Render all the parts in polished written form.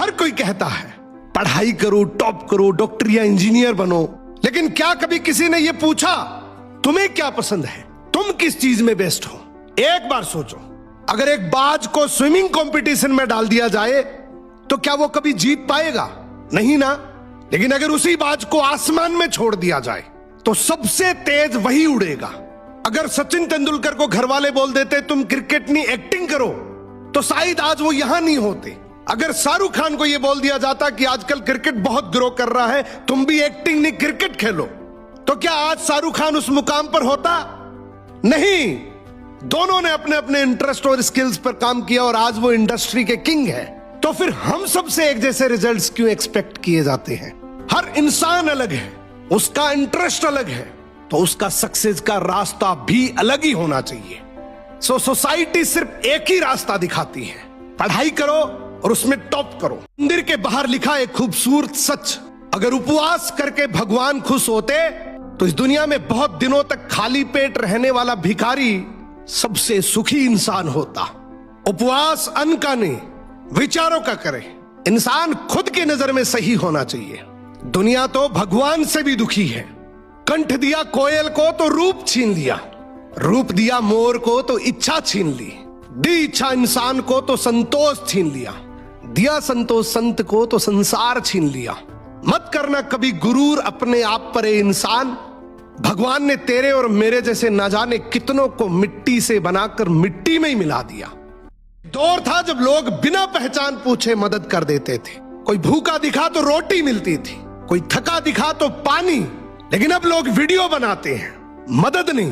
हर कोई कहता है पढ़ाई करो, टॉप करो, डॉक्टर या इंजीनियर बनो, लेकिन क्या कभी किसी ने यह पूछा तुम्हें क्या पसंद है, तुम किस चीज में बेस्ट हो? एक बार सोचो, अगर एक बाज को स्विमिंग कंपटीशन में डाल दिया जाए तो क्या वो कभी जीत पाएगा? नहीं ना। लेकिन अगर उसी बाज को आसमान में छोड़ दिया जाए तो सबसे तेज वही उड़ेगा। अगर सचिन तेंदुलकर को घर वाले बोल देते तुम क्रिकेट नहीं एक्टिंग करो, तो शायद आज वो यहां नहीं होते। अगर शाहरुख खान को यह बोल दिया जाता कि आजकल क्रिकेट बहुत ग्रो कर रहा है, तुम भी एक्टिंग नहीं क्रिकेट खेलो, तो क्या आज शाहरुख खान उस मुकाम पर होता? नहीं। दोनों ने अपने अपने इंटरेस्ट और स्किल्स पर काम किया और आज वो इंडस्ट्री के किंग है। तो फिर हम सबसे एक जैसे रिजल्ट्स क्यों एक्सपेक्ट किए जाते हैं? हर इंसान अलग है, उसका इंटरेस्ट अलग है, तो उसका सक्सेस का रास्ता भी अलग ही होना चाहिए। सोसाइटी सिर्फ एक ही रास्ता दिखाती है, पढ़ाई करो और उसमें टॉप करो। मंदिर के बाहर लिखा एक खूबसूरत सच, अगर उपवास करके भगवान खुश होते तो इस दुनिया में बहुत दिनों तक खाली पेट रहने वाला भिखारी सबसे सुखी इंसान होता। उपवास अन्न का नहीं, विचारों का करे। इंसान खुद की नजर में सही होना चाहिए। दुनिया तो भगवान से भी दुखी है। कंठ दिया कोयल को तो रूप छीन लिया, रूप दिया मोर को तो इच्छा छीन ली, दी इच्छा इंसान को तो संतोष छीन लिया, दिया संतोष संत को तो संसार छीन लिया। मत करना कभी गुरूर अपने आप पर ए इंसान, भगवान ने तेरे और मेरे जैसे ना जाने कितनों को मिट्टी से बनाकर मिट्टी में ही मिला दिया। दौर था जब लोग बिना पहचान पूछे मदद कर देते थे। कोई भूखा दिखा तो रोटी मिलती थी, कोई थका दिखा तो पानी। लेकिन अब लोग वीडियो बनाते हैं, मदद नहीं।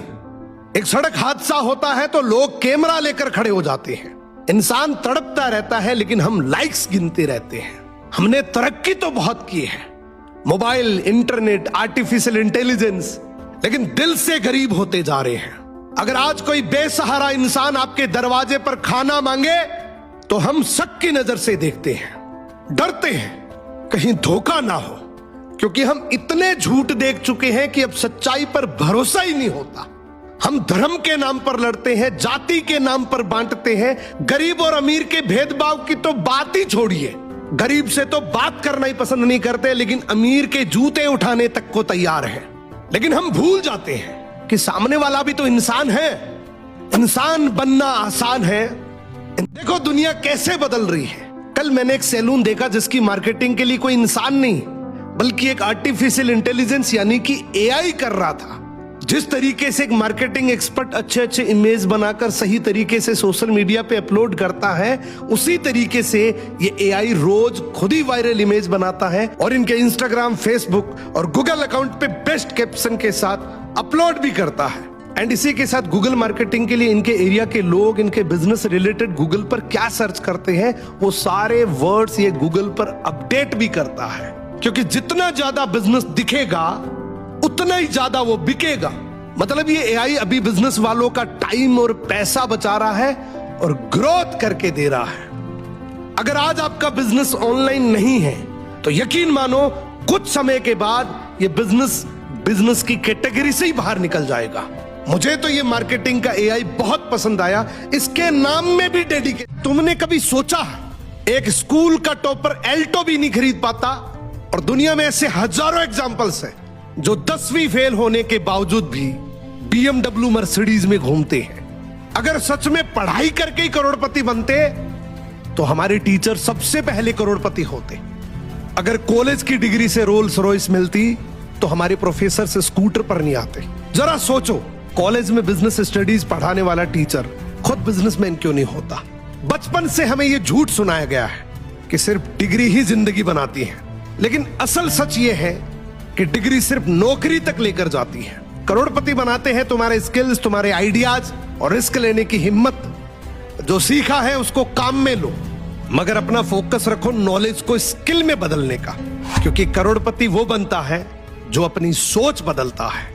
एक सड़क हादसा होता है तो लोग कैमरा लेकर खड़े हो जाते हैं। इंसान तड़पता रहता है लेकिन हम लाइक्स गिनते रहते हैं। हमने तरक्की तो बहुत की है, मोबाइल, इंटरनेट, आर्टिफिशियल इंटेलिजेंस, लेकिन दिल से गरीब होते जा रहे हैं। अगर आज कोई बेसहारा इंसान आपके दरवाजे पर खाना मांगे तो हम शक की नजर से देखते हैं, डरते हैं कहीं धोखा ना हो, क्योंकि हम इतने झूठ देख चुके हैं कि अब सच्चाई पर भरोसा ही नहीं होता। हम धर्म के नाम पर लड़ते हैं, जाति के नाम पर बांटते हैं। गरीब और अमीर के भेदभाव की तो बात ही छोड़िए, गरीब से तो बात करना ही पसंद नहीं करते, लेकिन अमीर के जूते उठाने तक को तैयार है। लेकिन हम भूल जाते हैं कि सामने वाला भी तो इंसान है। इंसान बनना आसान है। देखो दुनिया कैसे बदल रही है। कल मैंने एक सैलून देखा जिसकी मार्केटिंग के लिए कोई इंसान नहीं बल्कि एक आर्टिफिशियल इंटेलिजेंस यानी कि एआई कर रहा था। जिस तरीके से एक मार्केटिंग एक्सपर्ट अच्छे इमेज बनाकर सही तरीके से सोशल मीडिया पे अपलोड करता है, उसी तरीके से ये एआई रोज खुद ही वायरल इमेज बनाता है और इनके इंस्टाग्राम, फेसबुक और गूगल अकाउंट पे बेस्ट कैप्शन के साथ अपलोड भी करता है। एंड इसी के साथ गूगल मार्केटिंग के लिए इनके एरिया के लोग इनके बिजनेस रिलेटेड गूगल पर क्या सर्च करते हैं वो सारे वर्ड्स ये गूगल पर अपडेट भी करता है, क्योंकि जितना ज्यादा बिजनेस दिखेगा उतना ही ज्यादा वो बिकेगा। मतलब ये एआई अभी बिजनेस वालों का टाइम और पैसा बचा रहा है और ग्रोथ करके दे रहा है। अगर आज आपका बिजनेस ऑनलाइन नहीं है तो यकीन मानो कुछ समय के बाद ये बिजनेस की कैटेगरी से ही बाहर निकल जाएगा। मुझे तो ये मार्केटिंग का एआई बहुत पसंद आया, इसके नाम में भी डेडिकेट। तुमने कभी सोचा एक स्कूल का टॉपर एल्टो भी नहीं खरीद पाता, और दुनिया में ऐसे हजारों एग्जांपल्स हैं जो 10वीं फेल होने के बावजूद भी BMW मर्सिडीज में घूमते हैं। अगर सच में पढ़ाई करके ही करोड़पति बनते तो हमारे टीचर सबसे पहले करोड़पति होते। अगर कॉलेज की डिग्री से रोल्स रॉयस मिलती तो हमारे प्रोफेसर से स्कूटर पर नहीं आते। जरा सोचो, कॉलेज में बिजनेस स्टडीज पढ़ाने वाला टीचर खुद बिजनेसमैन क्यों नहीं होता? बचपन से हमें यह झूठ सुनाया गया है कि सिर्फ डिग्री ही जिंदगी बनाती है, लेकिन असल सच यह है कि डिग्री सिर्फ नौकरी तक लेकर जाती है। करोड़पति बनाते हैं तुम्हारे स्किल्स, तुम्हारे आइडियाज और रिस्क लेने की हिम्मत। जो सीखा है उसको काम में लो, मगर अपना फोकस रखो नॉलेज को स्किल में बदलने का, क्योंकि करोड़पति वो बनता है जो अपनी सोच बदलता है।